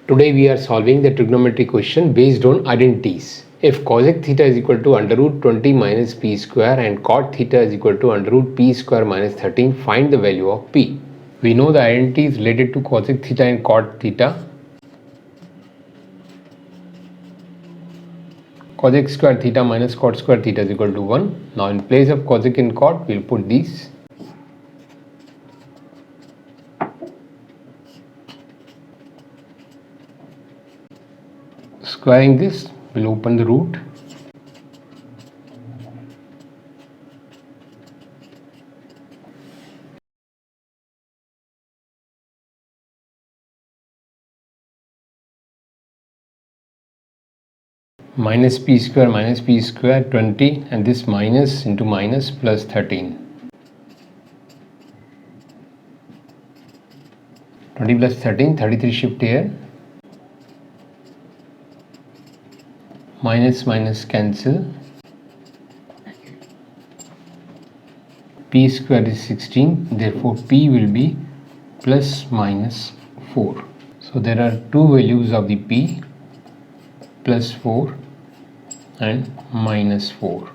Today we are solving the trigonometry question based on identities. If cosec theta is equal to under root 20 minus p square and cot theta is equal to under root p square minus 13, find the value of p. We know the identities related to cosec theta and cot theta. Cosec square theta minus cot square theta is equal to 1. Now in place of cosec and cot, we will put these. Squaring this will open the root. Minus p square 20, and this minus into minus plus 13. 20 plus 13, 33 shift here. Minus minus cancel. P square is 16, therefore p will be plus minus 4. So there are two values of the p, plus 4 and minus 4.